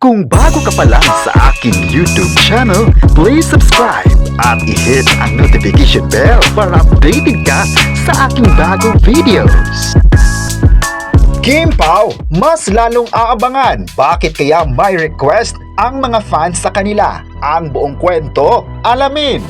Kung bago ka pa lang sa aking YouTube channel, please subscribe at i-hit ang notification bell para updated ka sa aking bagong videos. Kim Pao, mas lalong aabangan. Bakit kaya may request ang mga fans sa kanila? Ang buong kwento, alamin!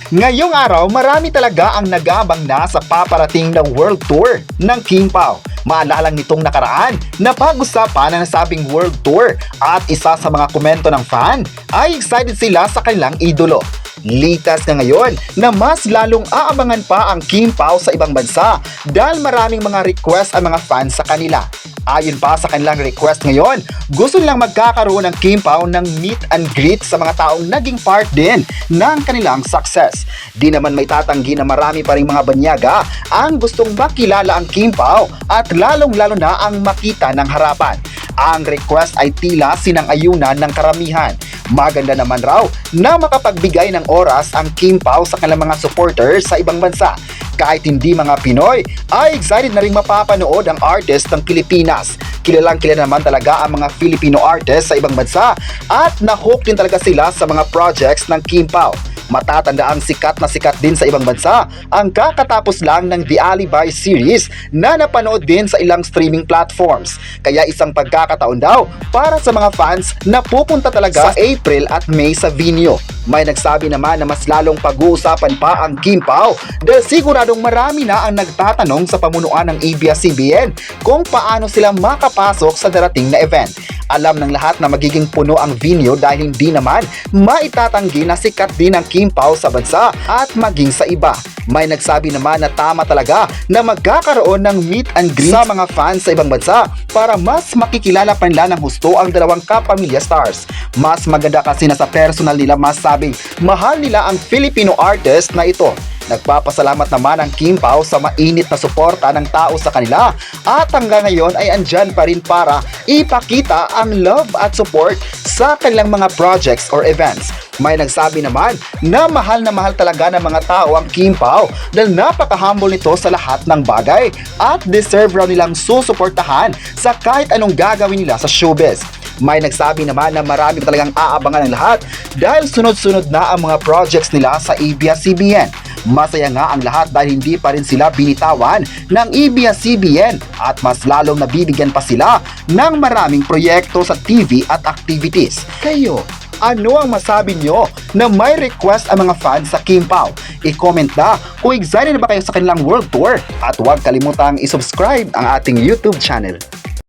Ngayong araw, marami talaga ang nag-aabang na sa paparating na world tour ng Kim Pao. Maalala nitong nakaraan na pag-usapan ang nasabing world tour at isa sa mga komento ng fan ay excited sila sa kanilang idolo. Litas na ngayon na mas lalong aabangan pa ang Kim Pao sa ibang bansa dahil maraming mga request ang mga fans sa kanila. Ayon pa sa kanilang request ngayon, gusto nilang magkakaroon ng Kim Pao ng meet and greet sa mga taong naging part din ng kanilang success. Di naman may tatanggi na marami pa ring mga banyaga ang gustong makilala ang Kim Pao at lalong-lalo na ang makita ng harapan. Ang request ay tila sinang-ayunan ng karamihan. Maganda naman raw na makapagbigay ng oras ang Kim Pao sa kanilang mga supporters sa ibang bansa. Kahit hindi mga Pinoy, ay excited na rin mapapanood ang artist ng Pilipinas. Kilalang kilala naman talaga ang mga Filipino artists sa ibang bansa at na-hook din talaga sila sa mga projects ng Kim Pao. Matatanda ang sikat na sikat din sa ibang bansa ang kakatapos lang ng The Alibi series na napanood din sa ilang streaming platforms. Kaya isang pagkakataon daw para sa mga fans na pupunta talaga sa April at May sa venue. May nagsabi naman na mas lalong pag-uusapan pa ang Kim Pao dahil siguradong marami na ang nagtatanong sa pamunuan ng ABS-CBN kung paano sila makapasok sa darating na event. Alam ng lahat na magiging puno ang venue dahil hindi naman maitatanggi na sikat din ang Kim Pao sa bansa at maging sa iba. May nagsabi naman na tama talaga na magkakaroon ng meet and greet sa mga fans sa ibang bansa para mas makikilala pa nila ng husto ang dalawang kapamilya stars. Mas maganda kasi na sa personal nila masabing mahal nila ang Filipino artist na ito. Nagpapasalamat naman ang Kim Pao sa mainit na suporta ng tao sa kanila at hanggang ngayon ay andyan pa rin para ipakita ang love at support sa kanilang mga projects or events. May nagsabi naman na mahal talaga ng mga tao ang Kim Pao dahil napaka-humble nito sa lahat ng bagay at deserve raw nilang susuportahan sa kahit anong gagawin nila sa showbiz. May nagsabi naman na marami talagang aabangan ng lahat dahil sunod-sunod na ang mga projects nila sa ABS-CBN. Masaya nga ang lahat dahil hindi pa rin sila binitawan ng ABS-CBN at mas lalong nabibigyan pa sila ng maraming proyekto sa TV at activities. Kayo, ano ang masabi nyo na may request ang mga fans sa Kim Pao? I-comment na kung excited na ba kayo sa kanilang world tour at huwag kalimutang i-subscribe ang ating YouTube channel.